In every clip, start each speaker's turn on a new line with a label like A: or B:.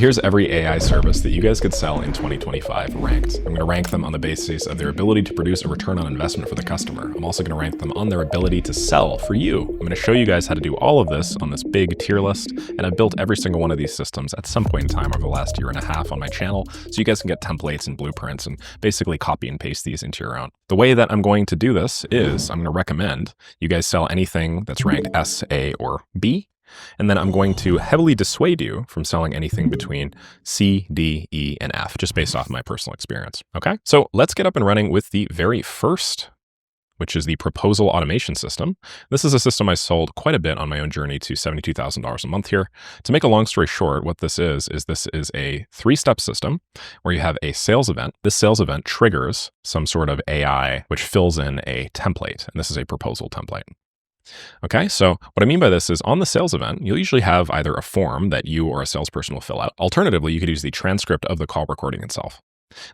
A: Here's every AI service that you guys could sell in 2025 ranked. I'm going to rank them on the basis of their ability to produce a return on investment for the customer. I'm also going to rank them on their ability to sell for you. I'm going to show you guys how to do all of this on this big tier list, and I've built every single one of these systems at some point in time over the last year and a half on my channel, so you guys can get templates and blueprints and basically copy and paste these into your own. The way that I'm going to do this is I'm going to recommend you guys sell anything that's ranked S, A, or B. And then I'm going to heavily dissuade you from selling anything between C, D, E, and F, just based off my personal experience. Okay, so let's get up and running with the very first, which is the proposal automation system. This is a system I sold quite a bit on my own journey to $72,000 a month here. To make a long story short, what this is a 3-step system where you have a sales event. This sales event triggers some sort of AI, which fills in a template, and this is a proposal template. Okay, so what I mean by this is on the sales event, you'll usually have either a form that you or a salesperson will fill out. Alternatively, you could use the transcript of the call recording itself.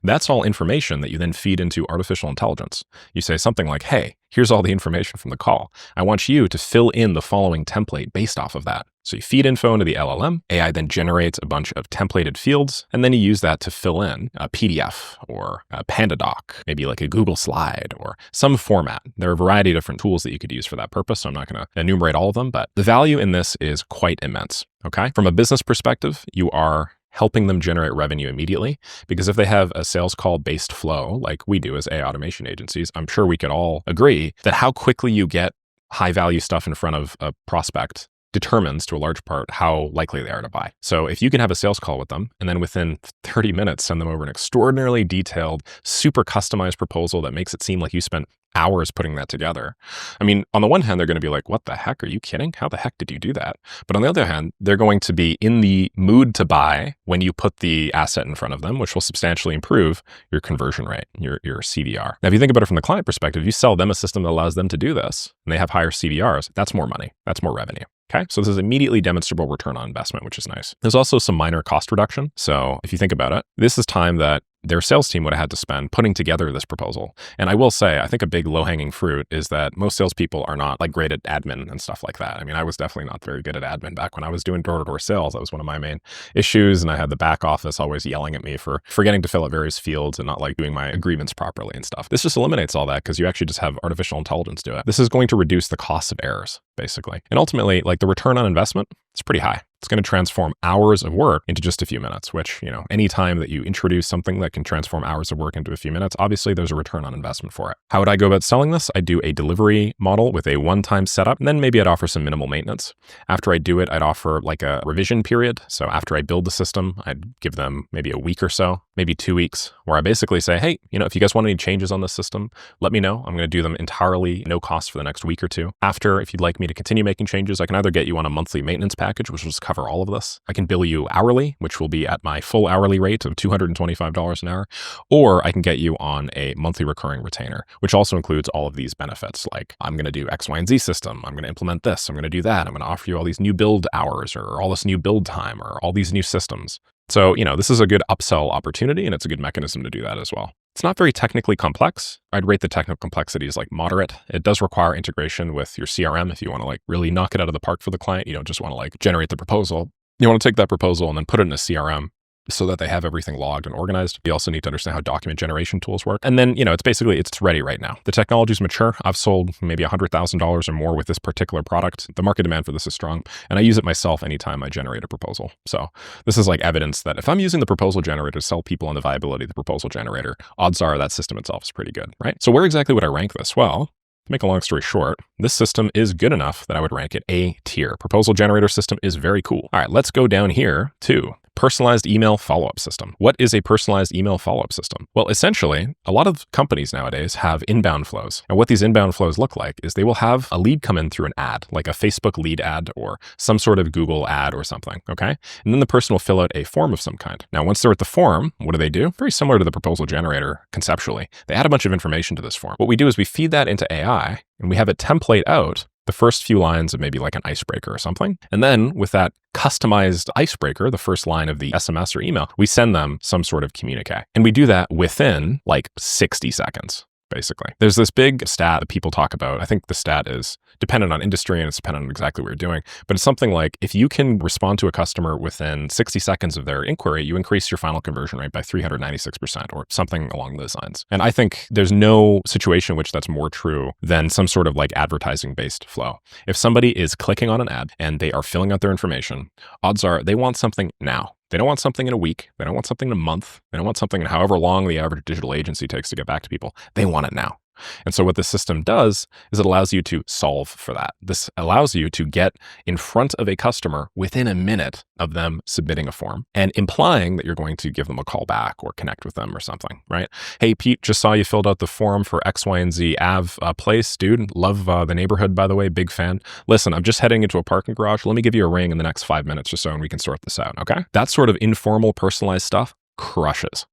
A: That's all information that you then feed into artificial intelligence. You say something like, hey, here's all the information from the call. I want you to fill in the following template based off of that. So you feed info into the LLM, AI then generates a bunch of templated fields, and then you use that to fill in a PDF or a PandaDoc, maybe like a Google slide or some format. There are a variety of different tools that you could use for that purpose, so I'm not going to enumerate all of them, but the value in this is quite immense, okay? From a business perspective, you are helping them generate revenue immediately, because if they have a sales call based flow like we do as AI automation agencies, I'm sure we could all agree that how quickly you get high value stuff in front of a prospect determines to a large part how likely they are to buy. So if you can have a sales call with them and then within 30 minutes send them over an extraordinarily detailed, super customized proposal that makes it seem like you spent hours putting that together. I mean, on the one hand, they're going to be like, what the heck? Are you kidding? How the heck did you do that? But on the other hand, they're going to be in the mood to buy when you put the asset in front of them, which will substantially improve your conversion rate, your CVR. Now, if you think about it from the client perspective, you sell them a system that allows them to do this and they have higher CVRs, that's more money, that's more revenue. Okay, so this is immediately demonstrable return on investment, which is nice. There's also some minor cost reduction. So if you think about it, this is time that their sales team would have had to spend putting together this proposal. And I will say, I think a big low-hanging fruit is that most salespeople are not like great at admin and stuff like that. I mean, I was definitely not very good at admin back when I was doing door-to-door sales. That was one of my main issues. And I had the back office always yelling at me for forgetting to fill out various fields and not like doing my agreements properly and stuff. This just eliminates all that because you actually just have artificial intelligence do it. This is going to reduce the cost of errors, basically. And ultimately, like the return on investment, it's pretty high. It's going to transform hours of work into just a few minutes, which, you know, anytime that you introduce something that can transform hours of work into a few minutes, obviously there's a return on investment for it. How would I go about selling this? I do a delivery model with a one-time setup, and then maybe I'd offer some minimal maintenance. After I do it, I'd offer like a revision period. So after I build the system, I'd give them maybe a week or so, maybe 2 weeks, where I basically say, hey, you know, if you guys want any changes on this system, let me know. I'm going to do them entirely no cost for the next week or two. After, if you'd like me to continue making changes, I can either get you on a monthly maintenance package, which will just cover all of this. I can bill you hourly, which will be at my full hourly rate of $225 an hour, or I can get you on a monthly recurring retainer, which also includes all of these benefits. Like I'm going to do X, Y, and Z system. I'm going to implement this. I'm going to do that. I'm going to offer you all these new build hours or all this new build time or all these new systems. So, you know, this is a good upsell opportunity and it's a good mechanism to do that as well. It's not very technically complex. I'd rate the technical complexity as like moderate. It does require integration with your CRM if you want to like really knock it out of the park for the client. You don't just want to like generate the proposal. You want to take that proposal and then put it in a CRM so that they have everything logged and organized. You also need to understand how document generation tools work. And then, you know, it's ready right now. The technology's mature. I've sold maybe $100,000 or more with this particular product. The market demand for this is strong, and I use it myself anytime I generate a proposal. So this is like evidence that if I'm using the proposal generator to sell people on the viability of the proposal generator, odds are that system itself is pretty good, right? So where exactly would I rank this? Well, to make a long story short, this system is good enough that I would rank it A tier. Proposal generator system is very cool. All right, let's go down here to personalized email follow-up system. What is a personalized email follow-up system? Well, essentially, a lot of companies nowadays have inbound flows. And what these inbound flows look like is they will have a lead come in through an ad, like a Facebook lead ad or some sort of Google ad or something, okay? And then the person will fill out a form of some kind. Now, once they're at the form, what do? Very similar to the proposal generator conceptually. They add a bunch of information to this form. What we do is we feed that into AI and we have it template out the first few lines of maybe like an icebreaker or something. And then with that customized icebreaker, the first line of the SMS or email, we send them some sort of communique. And we do that within like 60 seconds. basically. There's this big stat that people talk about. I think the stat is dependent on industry and it's dependent on exactly what you're doing. But it's something like if you can respond to a customer within 60 seconds of their inquiry, you increase your final conversion rate by 396% or something along those lines. And I think there's no situation in which that's more true than some sort of like advertising-based flow. If somebody is clicking on an ad and they are filling out their information, odds are they want something now. They don't want something in a week. They don't want something in a month. They don't want something in however long the average digital agency takes to get back to people. They want it now. And so what this system does is it allows you to solve for that. This allows you to get in front of a customer within a minute of them submitting a form and implying that you're going to give them a call back or connect with them or something, right? Hey, Pete, just saw you filled out the form for X, Y, and Z Ave place. Dude, love the neighborhood, by the way, big fan. Listen, I'm just heading into a parking garage. Let me give you a ring in the next 5 minutes or so and we can sort this out, okay? That sort of informal, personalized stuff crushes.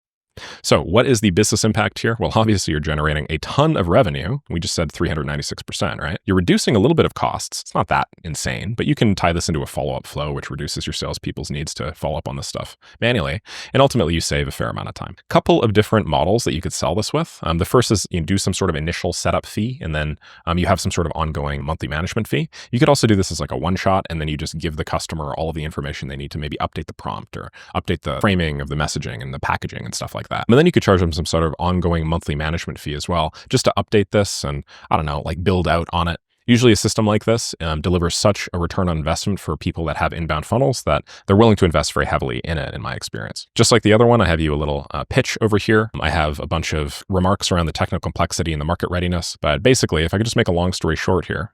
A: So what is the business impact here? Well, obviously you're generating a ton of revenue. We just said 396%, right? You're reducing a little bit of costs. It's not that insane, but you can tie this into a follow-up flow, which reduces your salespeople's needs to follow up on this stuff manually. And ultimately you save a fair amount of time. Couple of different models that you could sell this with. The first is you do some sort of initial setup fee, and then you have some sort of ongoing monthly management fee. You could also do this as like a one-shot, and then you just give the customer all of the information they need to maybe update the prompt or update the framing of the messaging and the packaging and stuff like that. And then you could charge them some sort of ongoing monthly management fee as well, just to update this and, I don't know, like build out on it. Usually a system like this delivers such a return on investment for people that have inbound funnels that they're willing to invest very heavily in it, in my experience. Just like the other one, I have you a little pitch over here. I have a bunch of remarks around the technical complexity and the market readiness. But basically, if I could just make a long story short here,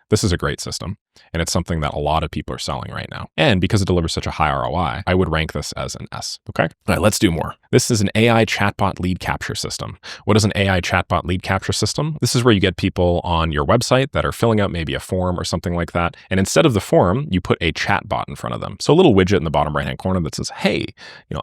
A: this is a great system, and it's something that a lot of people are selling right now. And because it delivers such a high ROI, I would rank this as an S, okay? All right, let's do more. This is an AI chatbot lead capture system. What is an AI chatbot lead capture system? This is where you get people on your website that are filling out maybe a form or something like that. And instead of the form, you put a chatbot in front of them. So a little widget in the bottom right-hand corner that says, hey,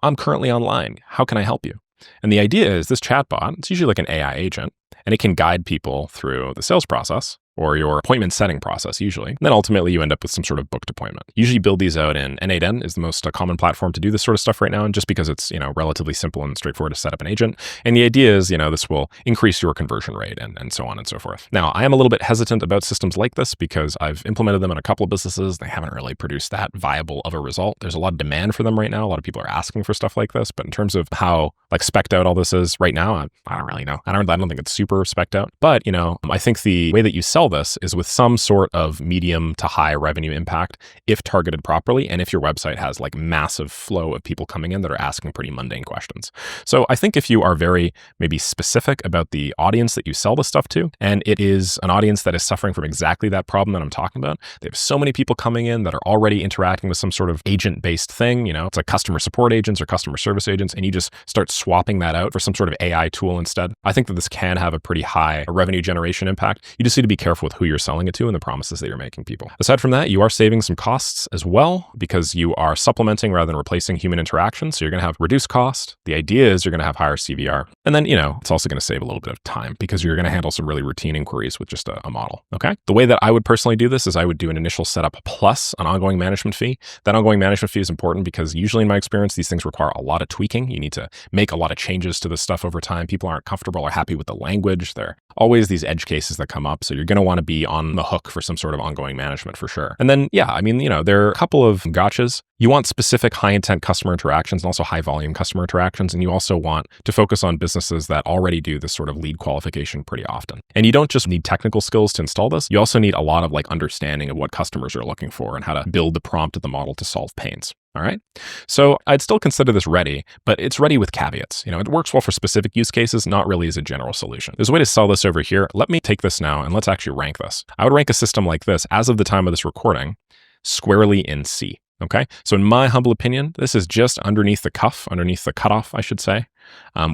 A: I'm currently online. How can I help you? And the idea is this chatbot, it's usually like an AI agent, and it can guide people through the sales process or your appointment setting process usually. And then ultimately you end up with some sort of booked appointment. Usually build these out in N8N is the most common platform to do this sort of stuff right now, and just because it's, relatively simple and straightforward to set up an agent. And the idea is, this will increase your conversion rate and so on and so forth. Now, I am a little bit hesitant about systems like this because I've implemented them in a couple of businesses. They haven't really produced that viable of a result. There's a lot of demand for them right now. A lot of people are asking for stuff like this, but in terms of how spec'd out all this is right now, I don't really know. I don't think it's super spec'd out, but I think the way that you sell this is with some sort of medium to high revenue impact if targeted properly, and if your website has massive flow of people coming in that are asking pretty mundane questions. So I think if you are very maybe specific about the audience that you sell this stuff to, and it is an audience that is suffering from exactly that problem that I'm talking about, they have so many people coming in that are already interacting with some sort of agent-based thing, it's like customer support agents or customer service agents, and you just start swapping that out for some sort of AI tool instead. I think that this can have a pretty high revenue generation impact. You just need to be careful with who you're selling it to and the promises that you're making people. Aside from that, you are saving some costs as well because you are supplementing rather than replacing human interaction. So you're going to have reduced cost. The idea is you're going to have higher CVR. And then, it's also going to save a little bit of time because you're going to handle some really routine inquiries with just a model. Okay. The way that I would personally do this is I would do an initial setup plus an ongoing management fee. That ongoing management fee is important because usually in my experience, these things require a lot of tweaking. You need to make a lot of changes to this stuff over time. People aren't comfortable or happy with the language. There are always these edge cases that come up. So you're going to want to be on the hook for some sort of ongoing management for sure. And then, there are a couple of gotchas. You want specific high intent customer interactions and also high volume customer interactions. And you also want to focus on businesses that already do this sort of lead qualification pretty often. And you don't just need technical skills to install this. You also need a lot of understanding of what customers are looking for and how to build the prompt of the model to solve pains. All right. So I'd still consider this ready, but it's ready with caveats. It works well for specific use cases, not really as a general solution. There's a way to sell this over here. Let me take this now and let's actually rank this. I would rank a system like this as of the time of this recording squarely in C. Okay. So in my humble opinion, this is just underneath the cutoff, I should say,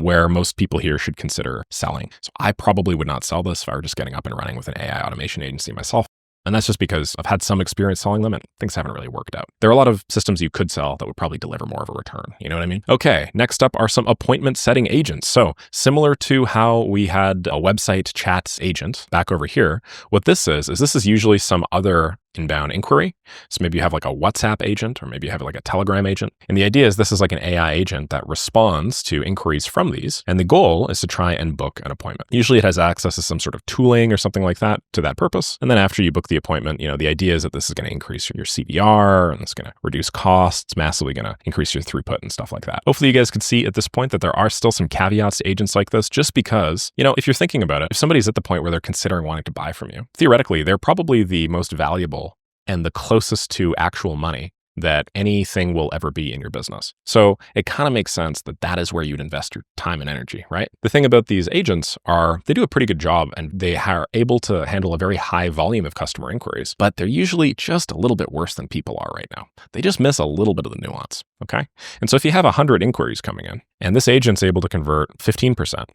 A: where most people here should consider selling. So I probably would not sell this if I were just getting up and running with an AI automation agency myself. And that's just because I've had some experience selling them and things haven't really worked out. There are a lot of systems you could sell that would probably deliver more of a return. You know what I mean? Okay, next up are some appointment setting agents. So similar to how we had a website chat agent back over here, what this is usually some other inbound inquiry. So maybe you have like a WhatsApp agent, or maybe you have like a Telegram agent. And the idea is this is like an AI agent that responds to inquiries from these. And the goal is to try and book an appointment. Usually it has access to some sort of tooling or something like that to that purpose. And then after you book the appointment, the idea is that this is going to increase your CDR, and it's going to reduce costs, massively going to increase your throughput and stuff like that. Hopefully you guys could see at this point that there are still some caveats to agents like this, just because, if you're thinking about it, if somebody's at the point where they're considering wanting to buy from you, theoretically, they're probably the most valuable and the closest to actual money that anything will ever be in your business. So it kind of makes sense that that is where you'd invest your time and energy, right? The thing about these agents are they do a pretty good job, and they are able to handle a very high volume of customer inquiries, but they're usually just a little bit worse than people are right now. They just miss a little bit of the nuance, okay? And so if you have 100 inquiries coming in, and this agent's able to convert 15%,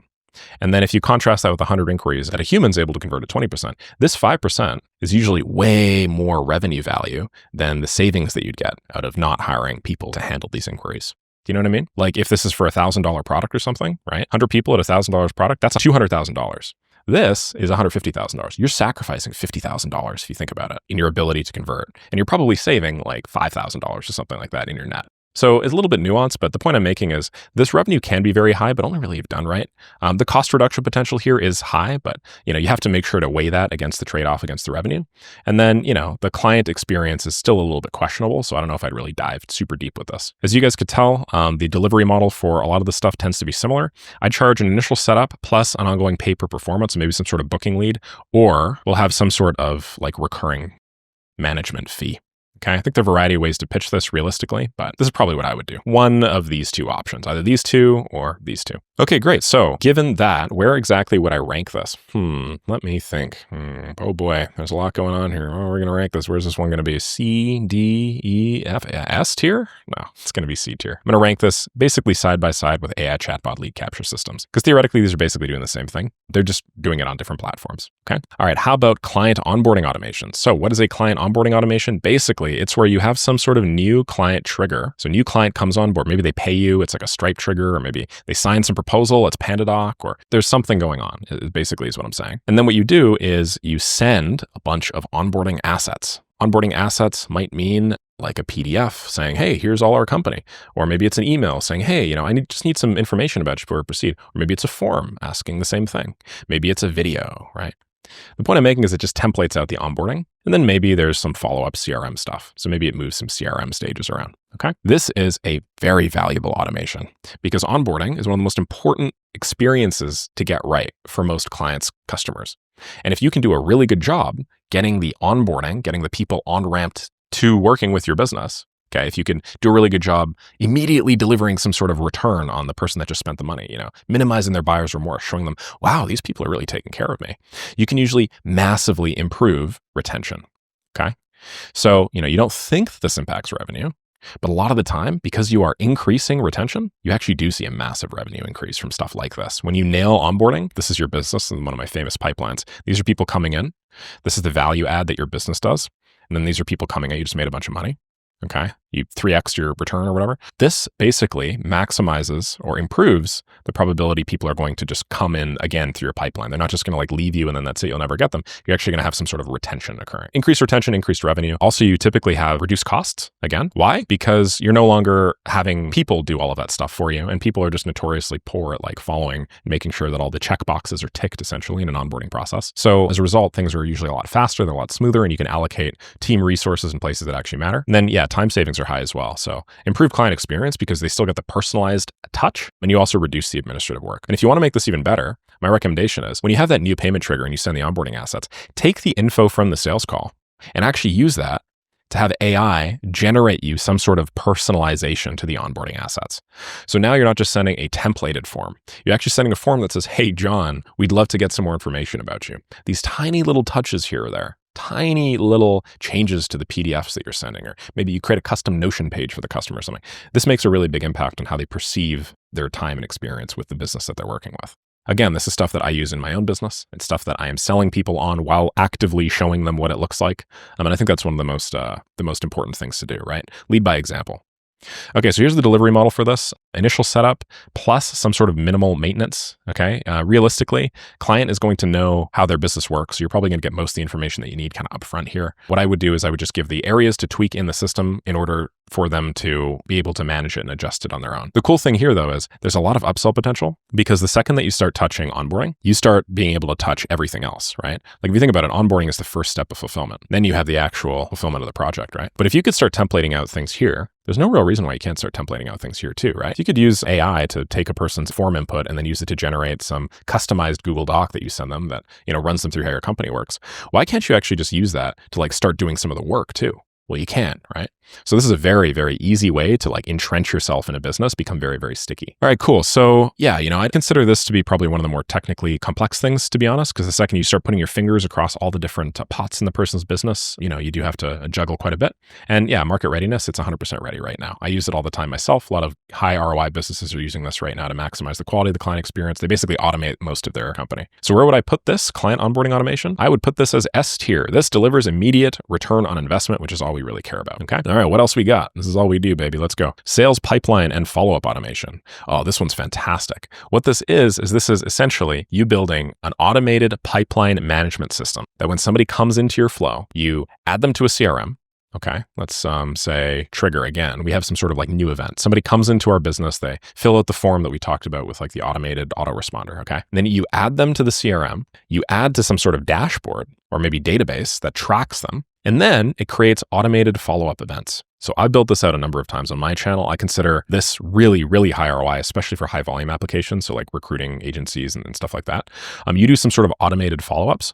A: and then if you contrast that with 100 inquiries that a human's able to convert at 20%, this 5% is usually way more revenue value than the savings that you'd get out of not hiring people to handle these inquiries. Do you know what I mean? Like if this is for a $1,000 product or something, right? 100 people at $1,000 product, that's $200,000. This is $150,000. You're sacrificing $50,000 if you think about it in your ability to convert. And you're probably saving like $5,000 or something like that in your net. So it's a little bit nuanced, but the point I'm making is this revenue can be very high, but only really if done right. The cost reduction potential here is high, but you have to make sure to weigh that against the trade-off against the revenue. And then, the client experience is still a little bit questionable. So I don't know if I'd really dive super deep with this. As you guys could tell, the delivery model for a lot of the stuff tends to be similar. I charge an initial setup plus an ongoing pay per performance, maybe some sort of booking lead, or we'll have some sort of like recurring management fee. Okay, I think there are a variety of ways to pitch this realistically, but this is probably what I would do. One of these two options, either these two or these two. Okay, great. So given that, where exactly would I rank this? Let me think. Oh boy, there's a lot going on here. Oh, we're going to rank this. Where's this one going to be? C, D, E, F, S tier? No, it's going to be C tier. I'm going to rank this basically side by side with AI chatbot lead capture systems, because theoretically, these are basically doing the same thing. They're just doing it on different platforms. Okay. All right. How about client onboarding automation? So what is a client onboarding automation? Basically, it's where you have some sort of new client trigger. So new client comes on board. Maybe they pay you. It's like a Stripe trigger, or maybe they sign some proposal. It's PandaDoc, or there's something going on, basically is what I'm saying. And then what you do is you send a bunch of onboarding assets. Onboarding assets might mean like a PDF saying, hey, here's all our company. Or maybe it's an email saying, hey, I just need some information about you before we proceed. Or maybe it's a form asking the same thing. Maybe it's a video, right? The point I'm making is it just templates out the onboarding, and then maybe there's some follow-up CRM stuff. So maybe it moves some CRM stages around, okay? This is a very valuable automation because onboarding is one of the most important experiences to get right for most clients' customers. And if you can do a really good job getting the onboarding, getting the people on-ramped to working with your business, okay, if you can do a really good job immediately delivering some sort of return on the person that just spent the money, minimizing their buyer's remorse, showing them, wow, these people are really taking care of me, you can usually massively improve retention, okay? So, you don't think that this impacts revenue, but a lot of the time, because you are increasing retention, you actually do see a massive revenue increase from stuff like this. When you nail onboarding, this is your business and one of my famous pipelines. These are people coming in. This is the value add that your business does. And then these are people coming in. You just made a bunch of money. Okay, you 3x your return or whatever. This basically maximizes or improves the probability people are going to just come in again through your pipeline. They're not just going to like leave you and then that's it, you'll never get them. You're actually going to have some sort of retention occurring. Increased retention, increased revenue. Also, you typically have reduced costs. Again, why? Because you're no longer having people do all of that stuff for you, and people are just notoriously poor at like following and making sure that all the check boxes are ticked essentially in an onboarding process. So as a result, things are usually a lot faster, they're a lot smoother, and you can allocate team resources in places that actually matter. And then time savings are high as well. So improve client experience because they still get the personalized touch, and you also reduce the administrative work. And if you want to make this even better, my recommendation is when you have that new payment trigger and you send the onboarding assets, take the info from the sales call and actually use that to have AI generate you some sort of personalization to the onboarding assets. So now you're not just sending a templated form. You're actually sending a form that says, hey, John, we'd love to get some more information about you. These tiny little touches here or there, tiny little changes to the PDFs that you're sending, or maybe you create a custom Notion page for the customer or something. This makes a really big impact on how they perceive their time and experience with the business that they're working with. Again, this is stuff that I use in my own business. It's stuff that I am selling people on while actively showing them what it looks like. And I think that's one of the most important things to do, right? Lead by example. Okay, so here's the delivery model for this. Initial setup plus some sort of minimal maintenance, okay? Realistically, client is going to know how their business works. So you're probably going to get most of the information that you need kind of upfront here. What I would do is I would just give the areas to tweak in the system in order for them to be able to manage it and adjust it on their own. The cool thing here, though, is there's a lot of upsell potential because the second that you start touching onboarding, you start being able to touch everything else, right? Like if you think about it, onboarding is the first step of fulfillment. Then you have the actual fulfillment of the project, right? But if you could start templating out things here, there's no real reason why you can't start templating out things here too, right? You could use AI to take a person's form input and then use it to generate some customized Google Doc that you send them that, runs them through how your company works. Why can't you actually just use that to like start doing some of the work too? Well, you can, right? So this is a very, very easy way to like entrench yourself in a business, become very, very sticky. All right, cool. So yeah, I'd consider this to be probably one of the more technically complex things, to be honest, because the second you start putting your fingers across all the different pots in the person's business, you do have to juggle quite a bit. And yeah, market readiness, it's 100% ready right now. I use it all the time myself. A lot of high ROI businesses are using this right now to maximize the quality of the client experience. They basically automate most of their company. So where would I put this client onboarding automation? I would put this as S tier. This delivers immediate return on investment, which is all we really care about. Okay. All right. What else we got? This is all we do, baby. Let's go. Sales pipeline and follow-up automation. Oh, this one's fantastic. What this is essentially you building an automated pipeline management system that when somebody comes into your flow, you add them to a CRM. Okay, let's say trigger again. We have some sort of like new event. Somebody comes into our business, they fill out the form that we talked about with like the automated autoresponder, okay? And then you add them to the CRM, you add to some sort of dashboard or maybe database that tracks them, and then it creates automated follow-up events. So I built this out a number of times on my channel. I consider this really, really high ROI, especially for high volume applications. So like recruiting agencies and stuff like that. You do some sort of automated follow-ups.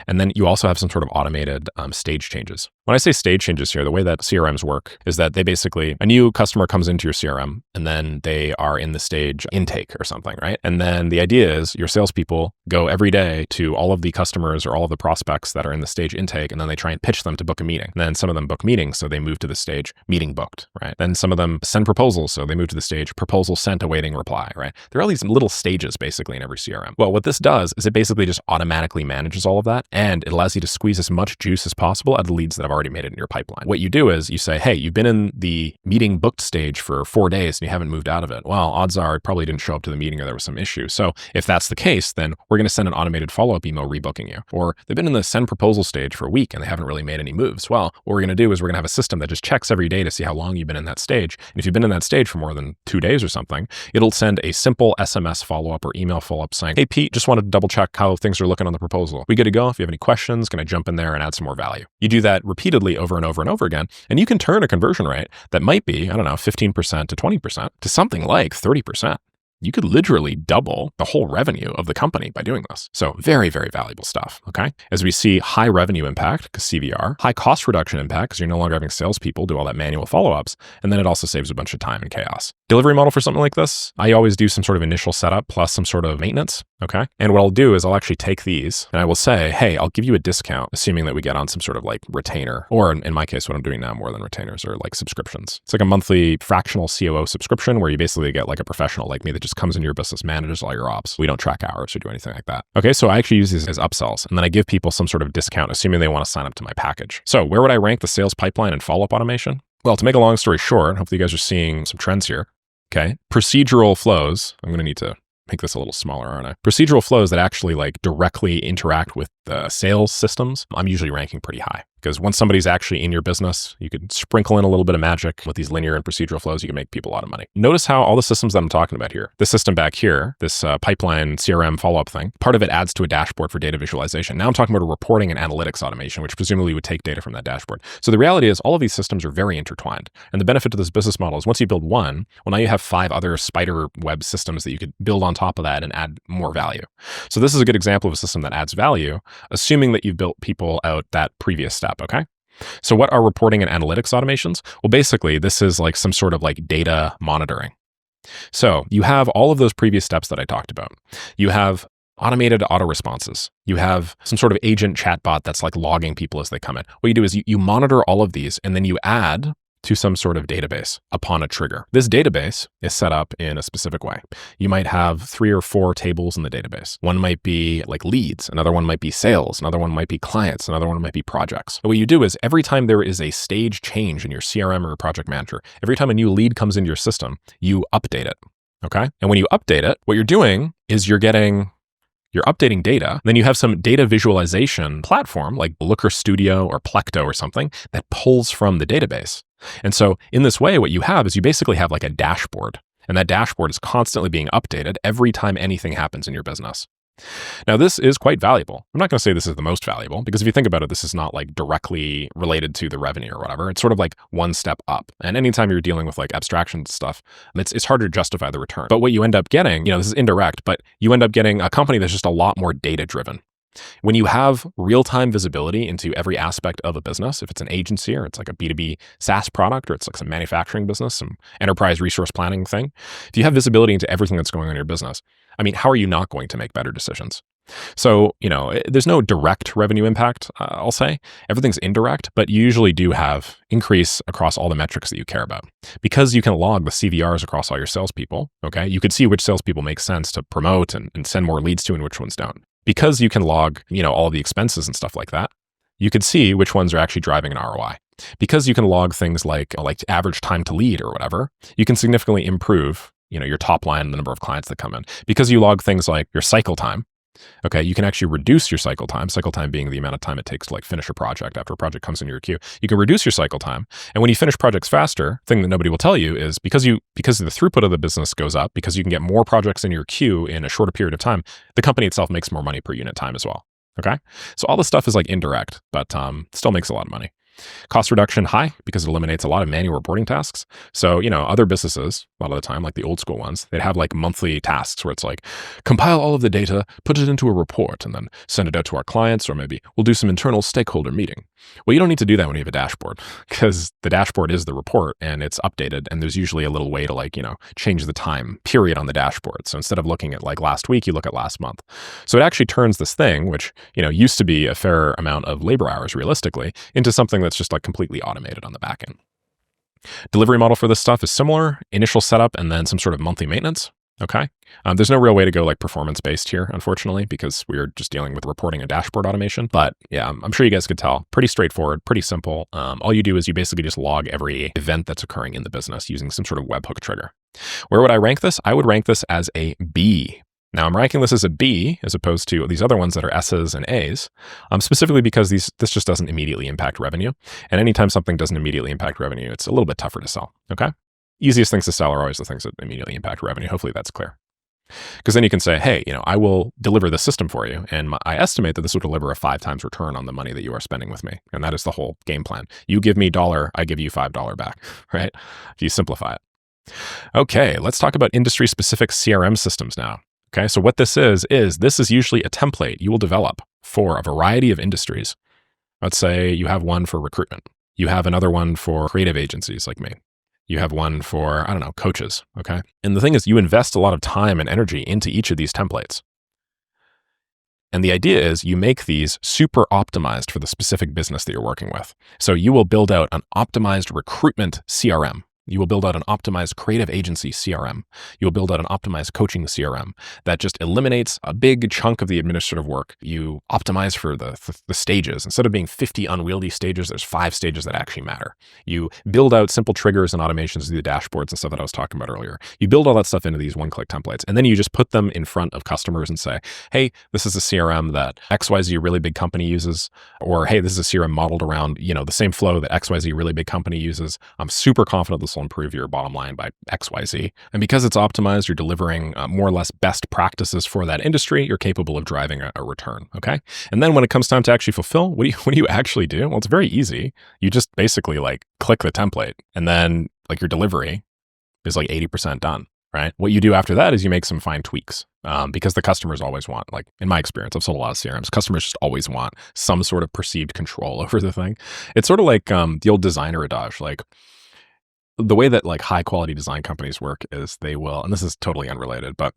A: And then you also have some sort of automated stage changes. When I say stage changes here, the way that CRMs work is that they basically, a new customer comes into your CRM and then they are in the stage intake or something, right? And then the idea is your salespeople go every day to all of the customers or all of the prospects that are in the stage intake, and then they try and pitch them to book a meeting. And then some of them book meetings, so they move to the stage meeting booked, right? Then some of them send proposals, so they move to the stage proposal sent awaiting reply, right? There are all these little stages basically in every CRM. Well, what this does is it basically just automatically manages all of that, and it allows you to squeeze as much juice as possible out of the leads that have already made it in your pipeline. What you do is you say, hey, you've been in the meeting booked stage for 4 days and you haven't moved out of it. Well, odds are it probably didn't show up to the meeting or there was some issue. So if that's the case, then we're going to send an automated follow-up email rebooking you. Or they've been in the send proposal stage for a week and they haven't really made any moves. Well, what we're going to do is we're going to have a system that just checks every day to see how long you've been in that stage. And if you've been in that stage for more than 2 days or something, it'll send a simple SMS follow-up or email follow-up saying, hey, Pete, just wanted to double check how things are looking on the proposal. We good to go? If you have any questions, can I jump in there and add some more value? You do that repeatedly over and over and over again, and you can turn a conversion rate that might be, 15% to 20% to something like 30%. You could literally double the whole revenue of the company by doing this. So very, very valuable stuff, okay? As we see high revenue impact, because CVR, high cost reduction impact, because you're no longer having salespeople do all that manual follow-ups, and then it also saves a bunch of time and chaos. Delivery model for something like this, I always do some sort of initial setup plus some sort of maintenance, okay? And what I'll do is I'll actually take these and I will say, hey, I'll give you a discount, assuming that we get on some sort of like retainer, or in my case, what I'm doing now more than retainers are like subscriptions. It's like a monthly fractional COO subscription where you basically get like a professional like me that just comes into your business, manages all your ops. We don't track hours or do anything like that. Okay, so I actually use these as upsells, and then I give people some sort of discount, assuming they want to sign up to my package. So where would I rank the sales pipeline and follow-up automation? Well, to make a long story short, hopefully you guys are seeing some trends here. Okay, procedural flows. I'm going to need to make this a little smaller, aren't I? Procedural flows that actually like directly interact with the sales systems, I'm usually ranking pretty high. Because once somebody's actually in your business, you could sprinkle in a little bit of magic with these linear and procedural flows. You can make people a lot of money. Notice how all the systems that I'm talking about here, this system back here, this pipeline CRM follow-up thing, part of it adds to a dashboard for data visualization. Now I'm talking about a reporting and analytics automation, which presumably would take data from that dashboard. So the reality is all of these systems are very intertwined. And the benefit to this business model is once you build one, well, now you have 5 other spider web systems that you could build on top of that and add more value. So this is a good example of a system that adds value, assuming that you've built people out that previous step. Okay. So what are reporting and analytics automations? Well, basically this is like some sort of like data monitoring. So you have all of those previous steps that I talked about. You have automated auto responses. You have some sort of agent chatbot that's like logging people as they come in. What you do is you monitor all of these and then you add to some sort of database upon a trigger. This database is set up in a specific way. You might have 3 or 4 tables in the database. One might be like leads, another one might be sales, another one might be clients, another one might be projects. But what you do is every time there is a stage change in your CRM or project manager, every time a new lead comes into your system, you update it, okay? And when you update it, what you're doing is you're updating data, then you have some data visualization platform like Looker Studio or Plecto or something that pulls from the database. And so in this way, what you have is you basically have like a dashboard, and that dashboard is constantly being updated every time anything happens in your business. Now, this is quite valuable. I'm not going to say this is the most valuable, because if you think about it, this is not like directly related to the revenue or whatever. It's sort of like one step up. And anytime you're dealing with like abstraction stuff, it's hard to justify the return. But what you end up getting, this is indirect, but you end up getting a company that's just a lot more data driven. When you have real-time visibility into every aspect of a business, if it's an agency or it's like a B2B SaaS product, or it's like some manufacturing business, some enterprise resource planning thing, if you have visibility into everything that's going on in your business, how are you not going to make better decisions? So, there's no direct revenue impact, I'll say. Everything's indirect, but you usually do have increase across all the metrics that you care about. Because you can log the CVRs across all your salespeople, okay? You could see which salespeople make sense to promote and send more leads to and which ones don't. Because you can log, all the expenses and stuff like that, you could see which ones are actually driving an ROI. Because you can log things like average time to lead or whatever, you can significantly improve, your top line, the number of clients that come in. Because you log things like your cycle time, okay, you can actually reduce your cycle time being the amount of time it takes to finish a project after a project comes into your queue. You can reduce your cycle time. And when you finish projects faster, thing that nobody will tell you is because the throughput of the business goes up, because you can get more projects in your queue in a shorter period of time, the company itself makes more money per unit time as well. Okay. So all this stuff is indirect, but still makes a lot of money. Cost reduction high because it eliminates a lot of manual reporting tasks. So, other businesses, a lot of the time, like the old school ones, they'd have monthly tasks where it's compile all of the data, put it into a report, and then send it out to our clients, or maybe we'll do some internal stakeholder meeting. Well, you don't need to do that when you have a dashboard, because the dashboard is the report and it's updated, and there's usually a little way to change the time period on the dashboard. So instead of looking at last week, you look at last month. So it actually turns this thing, which used to be a fair amount of labor hours realistically, into something that's just completely automated on the back end. Delivery model for this stuff is similar: initial setup and then some sort of monthly maintenance. Okay. There's no real way to go performance-based here, unfortunately, because we're just dealing with reporting and dashboard automation. But yeah, I'm sure you guys could tell. Pretty straightforward, pretty simple. All you do is you basically just log every event that's occurring in the business using some sort of webhook trigger. Where would I rank this? I would rank this as a B. Now, I'm ranking this as a B as opposed to these other ones that are S's and A's, specifically because this just doesn't immediately impact revenue. And anytime something doesn't immediately impact revenue, it's a little bit tougher to sell, okay? Easiest things to sell are always the things that immediately impact revenue. Hopefully that's clear. Because then you can say, hey, I will deliver this system for you, and I estimate that this will deliver a 5 times return on the money that you are spending with me. And that is the whole game plan. You give me $1, I give you $5 back, right? If you simplify it. Okay, let's talk about industry-specific CRM systems now. Okay, so what this is usually a template you will develop for a variety of industries. Let's say you have one for recruitment. You have another one for creative agencies like me. You have one for, coaches, okay? And the thing is, you invest a lot of time and energy into each of these templates. And the idea is you make these super optimized for the specific business that you're working with. So you will build out an optimized recruitment CRM. You will build out an optimized creative agency CRM. You will build out an optimized coaching CRM that just eliminates a big chunk of the administrative work. You optimize for the stages. Instead of being 50 unwieldy stages, there's 5 stages that actually matter. You build out simple triggers and automations through the dashboards and stuff that I was talking about earlier. You build all that stuff into these one-click templates, and then you just put them in front of customers and say, hey, this is a CRM that XYZ really big company uses, or hey, this is a CRM modeled around, the same flow that XYZ really big company uses. I'm super confident this will improve your bottom line by XYZ. And because it's optimized, you're delivering more or less best practices for that industry. You're capable of driving a return. Okay. And then when it comes time to actually fulfill, what do you actually do? Well, it's very easy. You just basically click the template, and then your delivery is 80% done. Right. What you do after that is you make some fine tweaks, because the customers always want, in my experience, I've sold a lot of CRMs. Customers just always want some sort of perceived control over the thing. It's sort of like the old designer adage, the way that high quality design companies work is they will, and this is totally unrelated, but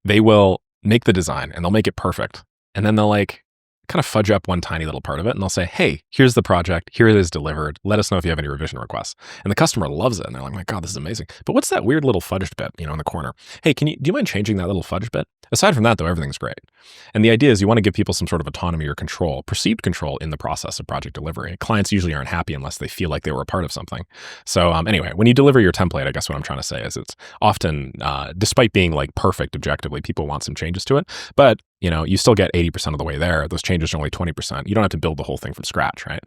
A: they will make the design and they'll make it perfect. And then they'll kind of fudge up one tiny little part of it, and they'll say, hey, here's the project, here it is delivered, let us know if you have any revision requests. And the customer loves it, and they're like, my God, this is amazing. But what's that weird little fudged bit, in the corner? Hey, do you mind changing that little fudged bit? Aside from that, though, everything's great. And the idea is you want to give people some sort of autonomy or control, perceived control in the process of project delivery. Clients usually aren't happy unless they feel like they were a part of something. So anyway, when you deliver your template, I guess what I'm trying to say is it's often, despite being like perfect objectively, people want some changes to it. But you still get 80% of the way there. Those changes are only 20%. You don't have to build the whole thing from scratch, right?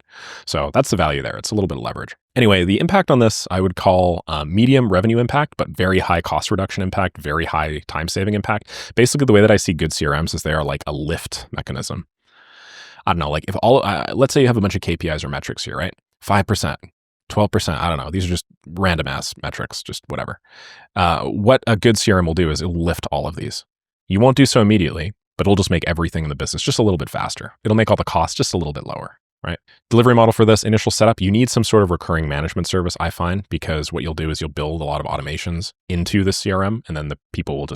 A: So that's the value there. It's a little bit of leverage. Anyway, the impact on this, I would call medium revenue impact, but very high cost reduction impact, very high time saving impact. Basically, the way that I see good CRMs is they are like a lift mechanism. I don't know, like if let's say you have a bunch of KPIs or metrics here, right? 5%. 12%, I don't know. These are just random ass metrics, just whatever. What a good CRM will do is it'll lift all of these. You won't do so immediately, but it'll just make everything in the business just a little bit faster. It'll make all the costs just a little bit lower, right? Delivery model for this initial setup, you need some sort of recurring management service, I find, because what you'll do is you'll build a lot of automations into the CRM, and then the people will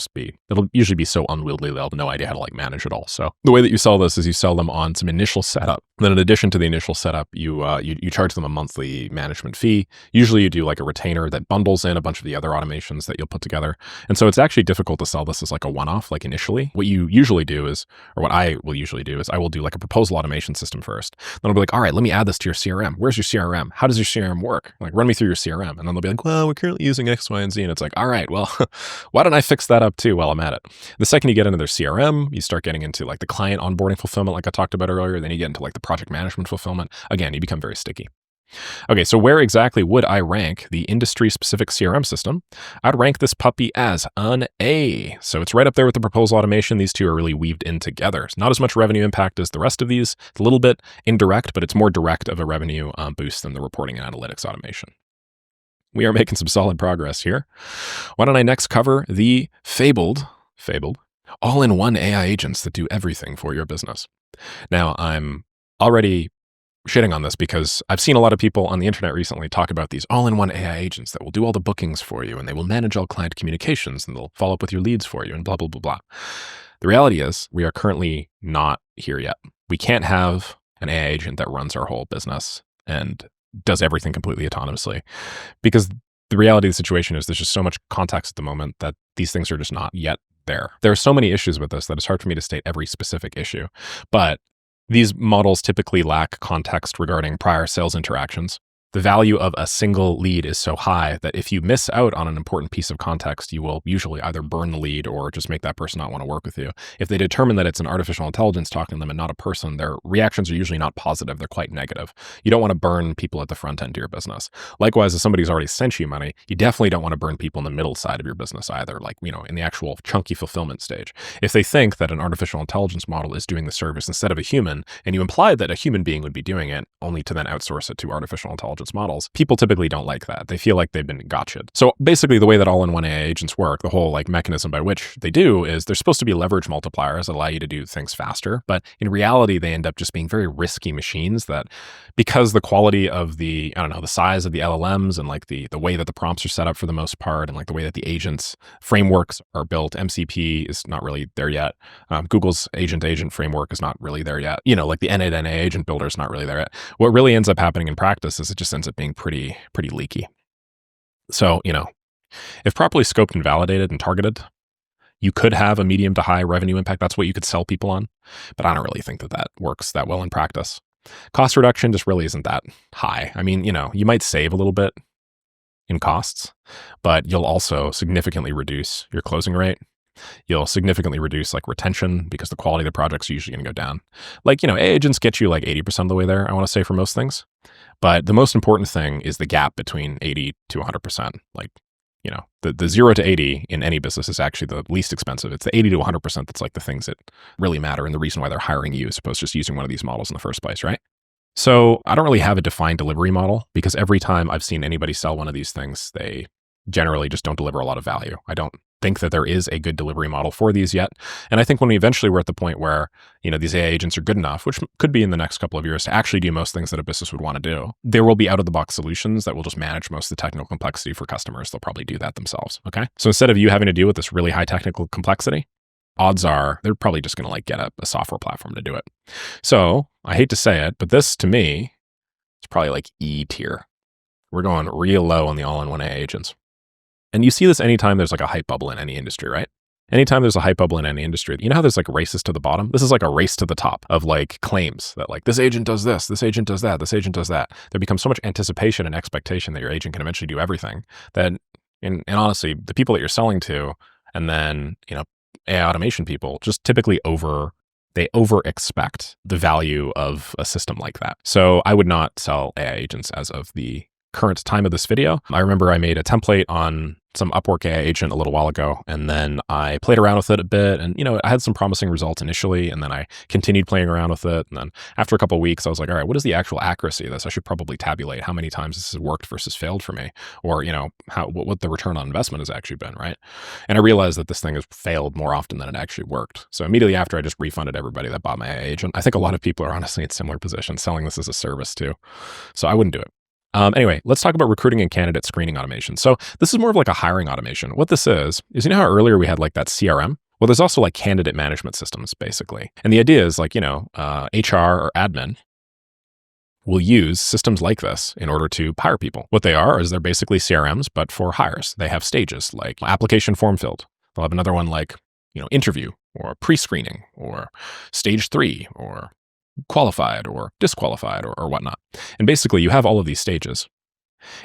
A: it'll usually be so unwieldy, they'll have no idea how to manage it all. So the way that you sell this is you sell them on some initial setup. Then in addition to the initial setup, you charge them a monthly management fee. Usually you do like a retainer that bundles in a bunch of the other automations that you'll put together. And so it's actually difficult to sell this as like a one-off, like initially. What you usually do is, or what I will usually do is I will do like a proposal automation system first. Then I'll be like, all right, let me add this to your CRM. Where's your CRM? How does your CRM work? Like run me through your CRM. And then they'll be like, well, we're currently using X, Y, and Z. And it's like, all right, well, why don't I fix that up too while I'm at it? The second you get into their CRM, you start getting into like the client onboarding fulfillment, like I talked about earlier. Then you get into like the project management fulfillment. Again, you become very sticky. Okay, so where exactly would I rank the industry-specific CRM system? I'd rank this puppy as an A. So it's right up there with the proposal automation. These two are really weaved in together. It's not as much revenue impact as the rest of these. It's a little bit indirect, but it's more direct of a revenue boost than the reporting and analytics automation. We are making some solid progress here. Why don't I next cover the fabled, all-in-one AI agents that do everything for your business. Now, I'm already shitting on this because I've seen a lot of people on the internet recently talk about these all-in-one AI agents that will do all the bookings for you, and they will manage all client communications, and they'll follow up with your leads for you, and blah, blah, blah, blah. The reality is we are currently not here yet. We can't have an AI agent that runs our whole business and does everything completely autonomously, because the reality of the situation is there's just so much context at the moment that these things are just not yet there. There are so many issues with this that it's hard for me to state every specific issue, but these models typically lack context regarding prior sales interactions. The value of a single lead is so high that if you miss out on an important piece of context, you will usually either burn the lead or just make that person not want to work with you. If they determine that it's an artificial intelligence talking to them and not a person, their reactions are usually not positive. They're quite negative. You don't want to burn people at the front end of your business. Likewise, if somebody's already sent you money, you definitely don't want to burn people in the middle side of your business either, like, in the actual chunky fulfillment stage. If they think that an artificial intelligence model is doing the service instead of a human, and you imply that a human being would be doing it, only to then outsource it to artificial intelligence models, people typically don't like that. They feel like they've been gotcha'd. So basically the way that all-in-one AI agents work, the whole mechanism by which they do is they're supposed to be leverage multipliers that allow you to do things faster. But in reality, they end up just being very risky machines that, because the quality of the size of the LLMs and the way that the prompts are set up for the most part, and the way that the agents frameworks are built, MCP is not really there yet. Google's agent framework is not really there yet. The N8NA agent builder is not really there yet. What really ends up happening in practice is it just ends up being pretty leaky. So, if properly scoped and validated and targeted, you could have a medium to high revenue impact. That's what you could sell people on. But I don't really think that works that well in practice. Cost reduction just really isn't that high. I mean, you might save a little bit in costs, but you'll also significantly reduce your closing rate. You'll significantly reduce retention because the quality of the project's usually going to go down. Agents get you 80% of the way there, I want to say, for most things. But the most important thing is the gap between 80 to 100%. The 0 to 80 in any business is actually the least expensive. It's the 80 to 100% that's the things that really matter and the reason why they're hiring you as opposed to just using one of these models in the first place, right? So I don't really have a defined delivery model because every time I've seen anybody sell one of these things, they generally just don't deliver a lot of value. I don't think that there is a good delivery model for these yet. And I think when we eventually we're at the point where, these AI agents are good enough, which could be in the next couple of years, to actually do most things that a business would want to do, there will be out-of-the-box solutions that will just manage most of the technical complexity for customers. They'll probably do that themselves, okay? So instead of you having to deal with this really high technical complexity, odds are they're probably just going to like get a software platform to do it. So I hate to say it, but this to me, it's probably like E tier. We're going real low on the all-in-one AI agents. And you see this anytime there's like a hype bubble in any industry, right? Anytime there's a hype bubble in any industry, you know how there's like races to the bottom? This is like a race to the top of like claims that like this agent does this agent does that, this agent does that. There becomes so much anticipation and expectation that your agent can eventually do everything that, and honestly, the people that you're selling to, and then, AI automation people just typically they over expect the value of a system like that. So I would not sell AI agents as of the current time of this video. I remember I made a template on some Upwork AI agent a little while ago, and then I played around with it a bit, and I had some promising results initially, and then I continued playing around with it, and then after a couple of weeks I was like, all right, what is the actual accuracy of this? I should probably tabulate how many times this has worked versus failed for me, or what the return on investment has actually been, right? And I realized that this thing has failed more often than it actually worked. So immediately after, I just refunded everybody that bought my AI agent. I think a lot of people are honestly in similar positions selling this as a service too, so I wouldn't do it. Anyway, let's talk about recruiting and candidate screening automation. So this is more of like a hiring automation. What this is how earlier we had like that CRM? Well, there's also like candidate management systems, basically. And the idea is like, HR or admin will use systems like this in order to hire people. What they are is they're basically CRMs, but for hires. They have stages like application form filled. They'll have another one like, interview or pre-screening or stage 3 or qualified or disqualified or whatnot. And basically you have all of these stages.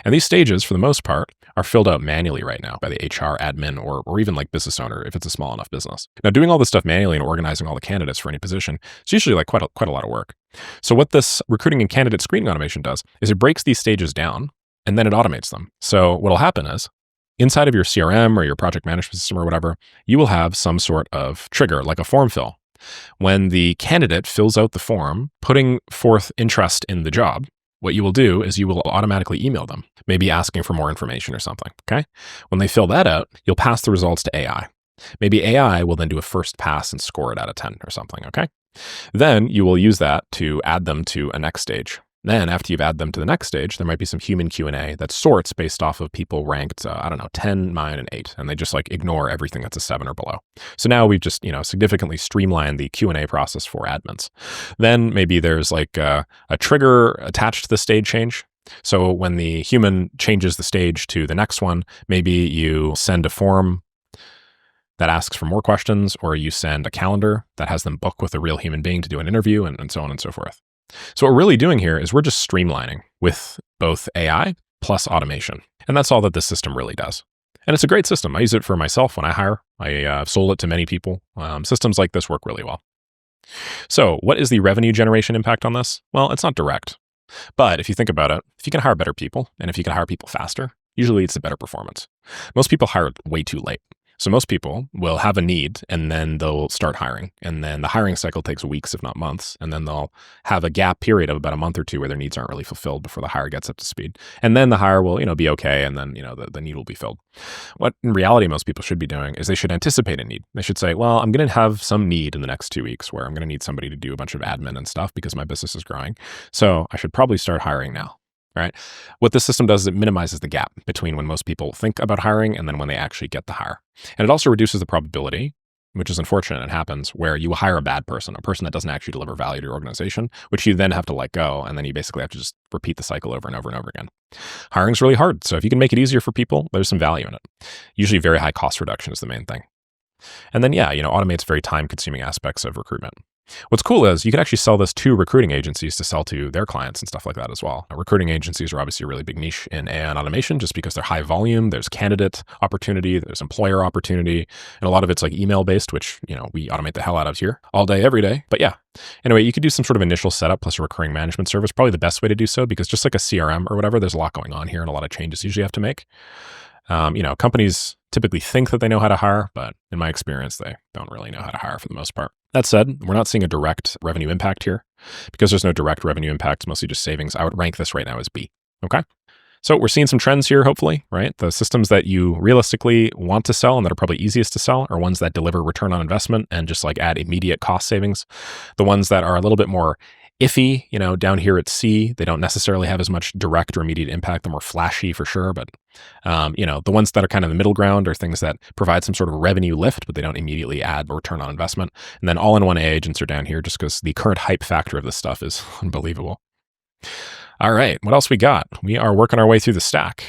A: And these stages, for the most part, are filled out manually right now by the HR admin or even like business owner if it's a small enough business. Now, doing all this stuff manually and organizing all the candidates for any position is usually like quite a lot of work. So what this recruiting and candidate screening automation does is it breaks these stages down and then it automates them. So what'll happen is inside of your CRM or your project management system or whatever, you will have some sort of trigger like a form fill. When the candidate fills out the form, putting forth interest in the job, what you will do is you will automatically email them, maybe asking for more information or something, okay? When they fill that out, you'll pass the results to AI. Maybe AI will then do a first pass and score it out of 10 or something, okay? Then you will use that to add them to a next stage. Then after you've added them to the next stage, there might be some human Q&A that sorts based off of people ranked, 10, 9, and 8. And they just like ignore everything that's a 7 or below. So now we've just, significantly streamlined the Q&A process for admins. Then maybe there's like a trigger attached to the stage change. So when the human changes the stage to the next one, maybe you send a form that asks for more questions, or you send a calendar that has them book with a real human being to do an interview and so on and so forth. So what we're really doing here is we're just streamlining with both AI plus automation. And that's all that this system really does. And it's a great system. I use it for myself when I hire. I've sold it to many people. Systems like this work really well. So what is the revenue generation impact on this? Well, it's not direct. But if you think about it, if you can hire better people and if you can hire people faster, usually it's a better performance. Most people hire way too late. So most people will have a need and then they'll start hiring. And then the hiring cycle takes weeks, if not months. And then they'll have a gap period of about a month or two where their needs aren't really fulfilled before the hire gets up to speed. And then the hire will, be okay. And then, the need will be filled. What in reality most people should be doing is they should anticipate a need. They should say, well, I'm going to have some need in the next 2 weeks where I'm going to need somebody to do a bunch of admin and stuff because my business is growing. So I should probably start hiring now. Right? What this system does is it minimizes the gap between when most people think about hiring and then when they actually get the hire. And it also reduces the probability, which is unfortunate, it happens, where you will hire a bad person, a person that doesn't actually deliver value to your organization, which you then have to let go. And then you basically have to just repeat the cycle over and over and over again. Hiring is really hard. So if you can make it easier for people, there's some value in it. Usually very high cost reduction is the main thing. And then, automates very time consuming aspects of recruitment. What's cool is you can actually sell this to recruiting agencies to sell to their clients and stuff like that as well. Now, recruiting agencies are obviously a really big niche in AI and automation just because they're high volume. There's candidate opportunity, there's employer opportunity, and a lot of it's like email based, which, we automate the hell out of here all day, every day. But yeah, anyway, you could do some sort of initial setup plus a recurring management service, probably the best way to do so because just like a CRM or whatever, there's a lot going on here and a lot of changes you usually have to make. Companies typically think that they know how to hire, but in my experience, they don't really know how to hire for the most part. That said, we're not seeing a direct revenue impact here. Because there's no direct revenue impact, it's mostly just savings. I would rank this right now as B, okay? So we're seeing some trends here, hopefully, right? The systems that you realistically want to sell and that are probably easiest to sell are ones that deliver return on investment and just like add immediate cost savings. The ones that are a little bit more iffy. Down here at C, they don't necessarily have as much direct or immediate impact. They're more flashy for sure. But, the ones that are kind of the middle ground are things that provide some sort of revenue lift, but they don't immediately add a return on investment. And then all-in-one AI agents are down here just because the current hype factor of this stuff is unbelievable. All right, what else we got? We are working our way through the stack.